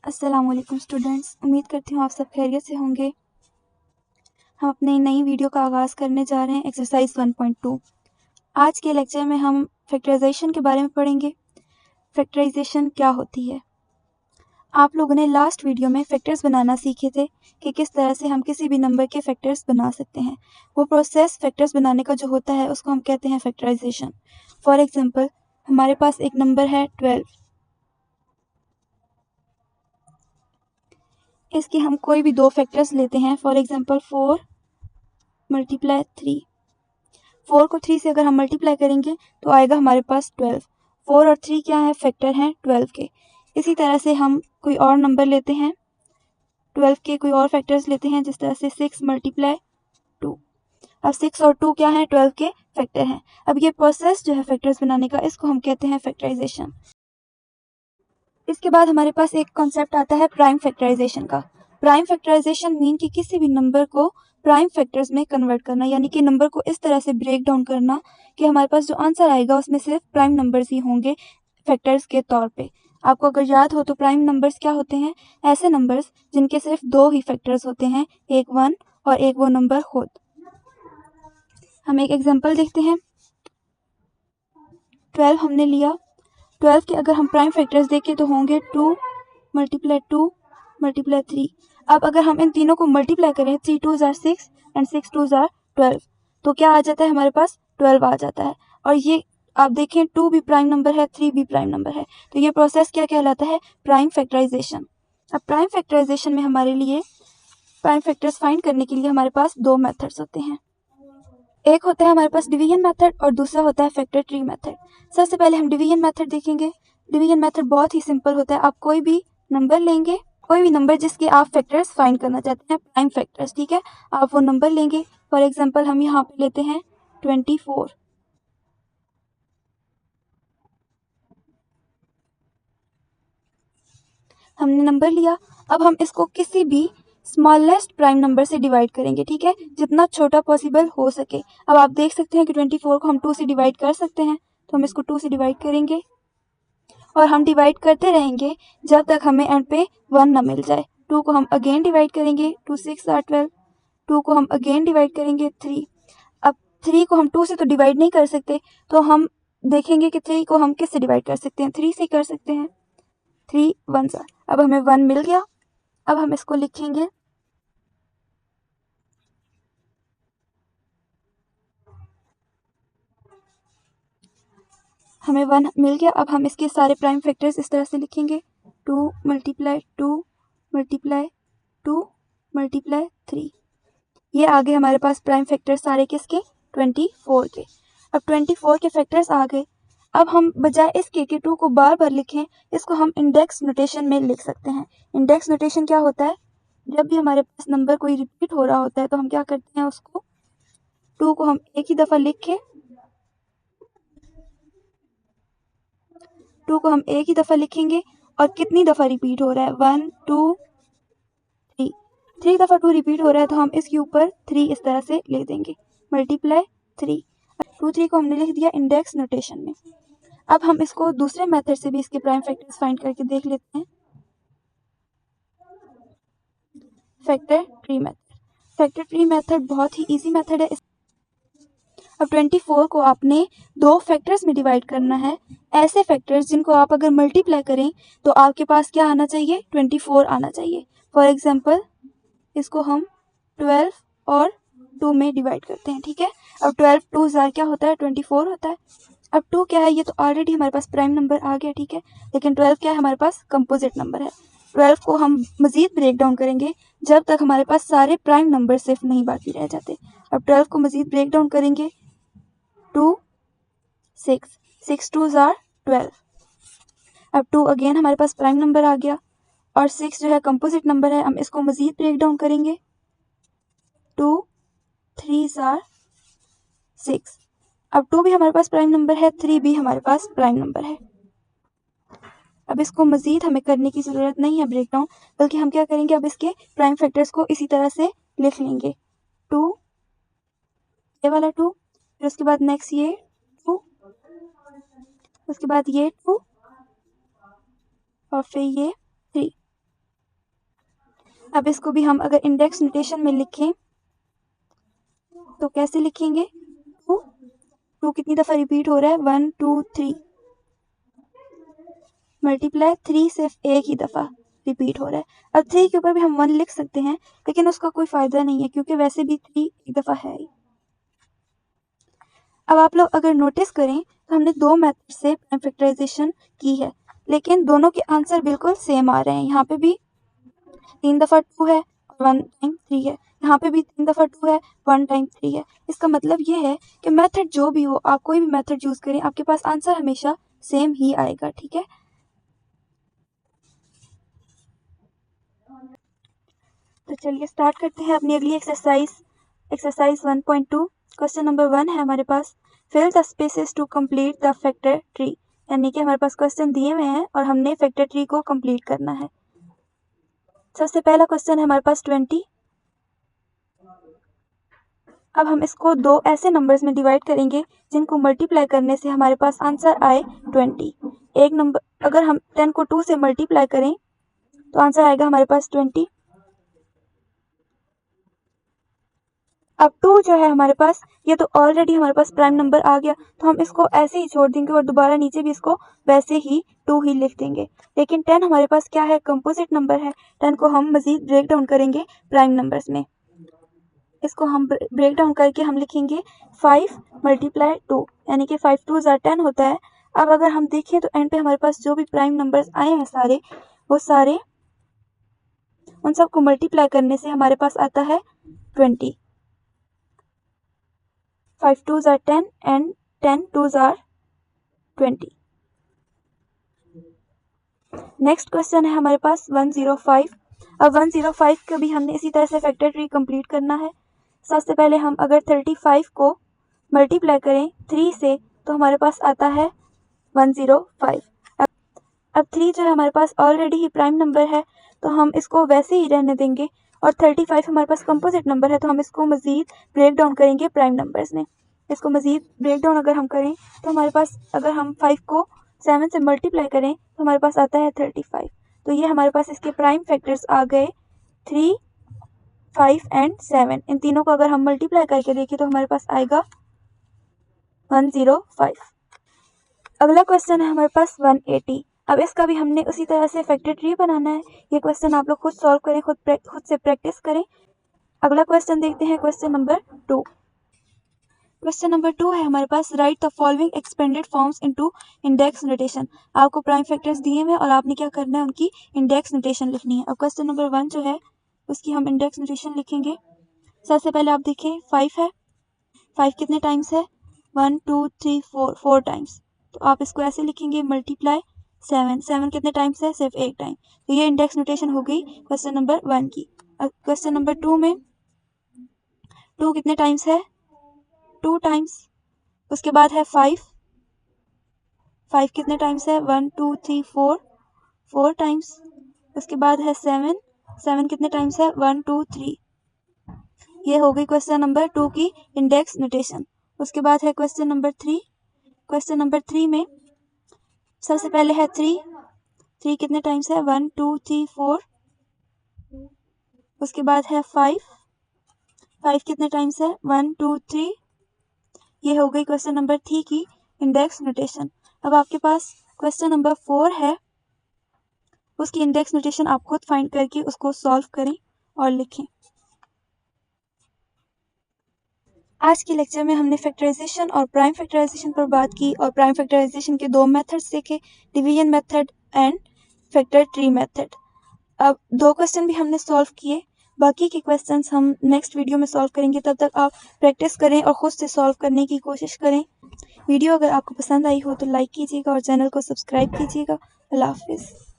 अस्सलामुअलैकुम स्टूडेंट्स, उम्मीद करती हूँ आप सब खैरियत से होंगे। हम अपनी नई वीडियो का आगाज़ करने जा रहे हैं एक्सरसाइज 1.2। आज के लेक्चर में हम फैक्टराइजेशन के बारे में पढ़ेंगे। फैक्टराइजेशन क्या होती है? आप लोगों ने लास्ट वीडियो में फैक्टर्स बनाना सीखे थे कि किस तरह से हम किसी भी नंबर के फैक्टर्स बना सकते हैं। वो प्रोसेस फैक्टर्स बनाने का जो होता है उसको हम कहते हैं फैक्टराइजेशन। फॉर एग्जाम्पल, हमारे पास एक नंबर है 12। इसके हम कोई भी दो फैक्टर्स लेते हैं। For example 4 multiply 3। 4 को 3 से अगर हम मल्टीप्लाई करेंगे तो आएगा हमारे पास 12। 4 और 3 क्या है? फैक्टर हैं 12 के। इसी तरह से हम कोई और नंबर लेते हैं, 12 के कोई और फैक्टर्स लेते हैं, जिस तरह से 6 मल्टीप्लाई 2। अब 6 और 2 क्या है? 12 के फैक्टर हैं। अब ये प्रोसेस जो है फैक्टर्स बनाने का, इसको हम कहते हैं फैक्टराइजेशन। इसके बाद हमारे पास एक कॉन्सेप्ट आता है प्राइम फैक्टराइजेशन का। प्राइम फैक्टराइजेशन मीन कि किसी भी नंबर को प्राइम फैक्टर्स में कन्वर्ट करना, यानी कि नंबर को इस तरह से ब्रेक डाउन करना कि हमारे पास जो आंसर आएगा उसमें सिर्फ प्राइम नंबर्स ही होंगे फैक्टर्स के तौर पे। आपको अगर याद हो तो प्राइम नंबर्स क्या होते हैं? ऐसे नंबर्स जिनके सिर्फ दो ही फैक्टर्स होते हैं, एक 1 और एक वो नंबर खुद। हम एक एग्जाम्पल देखते हैं। 12 हमने लिया। 12 के अगर हम प्राइम फैक्टर्स देखें तो होंगे 2 मल्टीप्लाई 2 मल्टीप्लाई 3। अब अगर हम इन तीनों को मल्टीप्लाई करें, 3 2 जार 6 एंड 6 2 जार 12, तो क्या आ जाता है? हमारे पास 12 आ जाता है। और ये आप देखें 2 भी प्राइम नंबर है, 3 भी प्राइम नंबर है, तो ये प्रोसेस क्या कहलाता है? Prime factorization. अब प्राइम फैक्टराइजेशन में हमारे लिए प्राइम फैक्टर्स फाइंड करने के लिए हमारे पास दो मेथड्स होते हैं। एक होता है हमारे पास डिवीजन मेथड और दूसरा होता है फैक्टर ट्री मेथड। सबसे पहले हम डिवीजन मेथड देखेंगे। डिवीजन मेथड बहुत ही सिंपल होता है। आप कोई भी नंबर लेंगे, कोई भी नंबर जिसके आप फैक्टर्स फाइंड करना चाहते हैं, प्राइम फैक्टर्स, ठीक है, आप वो नंबर लेंगे। फॉर एग्जांपल हम यहाँ पे लेते हैं 24। हमने नंबर लिया। अब हम इसको किसी भी स्मॉलेस्ट प्राइम नंबर से डिवाइड करेंगे, ठीक है, जितना छोटा पॉसिबल हो सके। अब आप देख सकते हैं कि 24 को हम 2 से डिवाइड कर सकते हैं, तो हम इसको 2 से डिवाइड करेंगे और हम डिवाइड करते रहेंगे जब तक हमें एंड पे 1 ना मिल जाए। 2 को हम अगेन डिवाइड करेंगे, 2 6 आर 12। 2 को हम अगेन डिवाइड करेंगे 3। अब 3 को हम 2 से तो डिवाइड नहीं कर सकते, तो हम देखेंगे कि 3 को हम किससे डिवाइड कर सकते हैं? 3 से कर सकते हैं। 3 1 सा। अब हमें 1 मिल गया। अब हम इसको लिखेंगे हमें 1 मिल गया। अब हम इसके सारे प्राइम फैक्टर्स इस तरह से लिखेंगे, 2 मल्टीप्लाई 2 मल्टीप्लाई 2 मल्टीप्लाई 3। ये आ गए हमारे पास प्राइम फैक्टर्स सारे किसके? 24 के। अब 24 के फैक्टर्स आ गए। अब हम बजाय इसके कि 2 को बार बार लिखें, इसको हम इंडेक्स नोटेशन में लिख सकते हैं। इंडेक्स नोटेशन क्या होता है? जब भी हमारे पास नंबर कोई रिपीट हो रहा होता है तो हम क्या करते हैं, उसको 2 को हम एक ही दफ़ा लिख के 2 को हम एक ही दफ़ा लिखेंगे और कितनी दफ़ा रिपीट हो रहा है? 1 2 3। 3 दफ़ा 2 रिपीट हो रहा है तो हम इसके ऊपर 3 इस तरह से लिख देंगे, मल्टीप्लाई 3। 2 3 को हमने लिख दिया इंडेक्स नोटेशन में। अब हम इसको दूसरे मेथड से भी इसके प्राइम फैक्टर्स फाइंड करके देख लेते हैं। Factor tree method. Factor tree method बहुत ही इजी मेथड है। अब 24 को आपने दो फैक्टर्स में डिवाइड करना है, ऐसे फैक्टर्स जिनको आप अगर मल्टीप्लाई करें तो आपके पास क्या आना चाहिए? 24 आना चाहिए। फॉर एग्जाम्पल इसको हम 12 और 2 में डिवाइड करते हैं, ठीक है। अब 12 2 जार क्या होता है? 24 होता है। अब 2 क्या है? ये तो ऑलरेडी हमारे पास प्राइम नंबर आ गया, ठीक है, लेकिन 12 क्या है? हमारे पास कंपोजिट नंबर है। 12 को हम मजीद ब्रेक डाउन करेंगे जब तक हमारे पास सारे प्राइम नंबर सिर्फ नहीं बाकी रह जाते। अब 12 को मजीद ब्रेक डाउन करेंगे, 2 6 6 2 जार 12। अब 2 अगेन हमारे पास प्राइम नंबर आ गया और 6 जो है कंपोजिट नंबर है। हम इसको मजीद ब्रेक डाउन करेंगे, 2 3 जार 6। अब 2 भी हमारे पास प्राइम नंबर है, 3 भी हमारे पास प्राइम नंबर है। अब इसको मजीद हमें करने की ज़रूरत नहीं है ब्रेक डाउन, बल्कि हम क्या करेंगे, अब इसके प्राइम फैक्टर्स को इसी तरह से लिख लेंगे, 2 ये वाला 2, फिर उसके बाद नेक्स्ट ये 2, उसके बाद ये 2 और फिर ये 3। अब इसको भी हम अगर इंडेक्स नोटेशन में लिखें तो कैसे लिखेंगे? टू कितनी दफ़ा रिपीट हो रहा है? 1 2 3 मल्टीप्लाई 3 सिर्फ एक ही दफ़ा रिपीट हो रहा है। अब 3 के ऊपर भी हम 1 लिख सकते हैं, लेकिन उसका कोई फ़ायदा नहीं है क्योंकि वैसे भी 3 एक दफ़ा है ही। अब आप लोग अगर नोटिस करें तो हमने दो मेथड से प्राइम फैक्टराइजेशन की है, लेकिन दोनों के आंसर बिल्कुल सेम आ रहे हैं। यहाँ पे भी 3 दफ़ा 2 है और 1 टाइम 3 है, यहाँ पे भी 3 दफ़ा 2 है, 1 टाइम 3 है। इसका मतलब ये है कि मेथड जो भी हो, आप कोई भी मेथड यूज़ करें, आपके पास आंसर हमेशा सेम ही आएगा। ठीक है, तो चलिए स्टार्ट करते हैं अपनी अगली एक्सरसाइज 1.2। क्वेश्चन नंबर 1 है हमारे पास, fill the spaces to complete the factor tree. यानी कि हमारे पास क्वेश्चन दिए हुए हैं और हमने फैक्टर ट्री को कंप्लीट करना है। सबसे पहला क्वेश्चन है हमारे पास 20। अब हम इसको दो ऐसे नंबर्स में डिवाइड करेंगे जिनको मल्टीप्लाई करने से हमारे पास आंसर आए 20। एक नंबर, अगर हम 10 को 2 से मल्टीप्लाई करें तो आंसर आएगा हमारे पास 20। अब 2 जो है हमारे पास, ये तो ऑलरेडी हमारे पास प्राइम नंबर आ गया, तो हम इसको ऐसे ही छोड़ देंगे और दोबारा नीचे भी इसको वैसे ही 2 ही लिख देंगे। लेकिन 10 हमारे पास क्या है? कंपोजिट नंबर है। 10 को हम मजीद ब्रेक डाउन करेंगे प्राइम नंबर्स में। इसको हम ब्रेक डाउन करके हम लिखेंगे 5 मल्टीप्लाई 2, यानी कि 5 2 10 होता है। अब अगर हम देखें तो एंड पे हमारे पास जो भी प्राइम नंबर्स आए हैं सारे, वो सारे उन सबको मल्टीप्लाई करने से हमारे पास आता है 20। 5 2s are 10 and 10 2s are 20। Next question है हमारे पास 105। अब 105 का भी हमने इसी तरह से फैक्टर ट्री कंप्लीट करना है। सबसे पहले हम अगर 35 को मल्टीप्लाई करें 3 से तो हमारे पास आता है 105। अब 3 जो है हमारे पास ऑलरेडी ही प्राइम नंबर है, तो हम इसको वैसे ही रहने देंगे। और 35 हमारे पास कंपोजिट नंबर है, तो हम इसको मज़ीद ब्रेक डाउन करेंगे प्राइम नंबर्स में। इसको मज़ीद ब्रेक डाउन अगर हम करें तो हमारे पास, अगर हम 5 को 7 से मल्टीप्लाई करें तो हमारे पास आता है 35। तो ये हमारे पास इसके प्राइम फैक्टर्स आ गए 3 5 एंड 7। इन तीनों को अगर हम मल्टीप्लाई करके देखें तो हमारे पास आएगा 105। अगला क्वेश्चन है हमारे पास 180। अब इसका भी हमने उसी तरह से फैक्टर ट्री बनाना है। ये क्वेश्चन आप लोग खुद सॉल्व करें, खुद से प्रैक्टिस करें। अगला क्वेश्चन देखते हैं, क्वेश्चन नंबर 2। क्वेश्चन नंबर 2 है हमारे पास, write the following expanded forms into index notation. आपको प्राइम फैक्टर्स दिए हुए हैं और आपने क्या करना है, उनकी इंडेक्स नोटेशन लिखनी है। अब क्वेश्चन नंबर 1 जो है उसकी हम इंडेक्स नोटेशन लिखेंगे। सबसे पहले आप देखें 5 है, 5 कितने टाइम्स है? 1 2 3 4, 4 टाइम्स। तो आप इसको ऐसे लिखेंगे मल्टीप्लाई 7, 7 कितने टाइम्स है? सिर्फ एक टाइम। तो ये इंडेक्स नोटेशन हो गई क्वेश्चन नंबर 1 की। अब क्वेश्चन नंबर 2 में 2 कितने टाइम्स है? 2 टाइम्स। उसके बाद है 5, 5 कितने टाइम्स है? 1 2 3 4, 4 टाइम्स। उसके बाद है 7, 7 कितने टाइम्स है? 1 2 3। ये हो गई क्वेश्चन नंबर 2 की इंडेक्स नोटेशन। उसके बाद है क्वेश्चन नंबर 3। क्वेश्चन नंबर 3 में सबसे पहले है 3, 3 कितने टाइम्स है? 1 2 3 4। उसके बाद है 5, 5 कितने टाइम्स है? 1 2 3। ये हो गई क्वेश्चन नंबर 3 की इंडेक्स नोटेशन। अब आपके पास क्वेश्चन नंबर 4 है, उसकी इंडेक्स नोटेशन आप खुद फाइंड करके उसको सॉल्व करें और लिखें। आज के लेक्चर में हमने फैक्टराइजेशन और प्राइम फैक्टराइजेशन पर बात की और प्राइम फैक्टराइजेशन के दो मेथड्स देखे, division method and factor tree method. अब 2 क्वेश्चन भी हमने सॉल्व किए, बाकी के क्वेश्चंस हम नेक्स्ट वीडियो में सॉल्व करेंगे। तब तक आप प्रैक्टिस करें और ख़ुद से सॉल्व करने की कोशिश करें। वीडियो अगर आपको पसंद आई हो तो लाइक कीजिएगा और चैनल को सब्सक्राइब कीजिएगा। अल्लाह हाफिज़।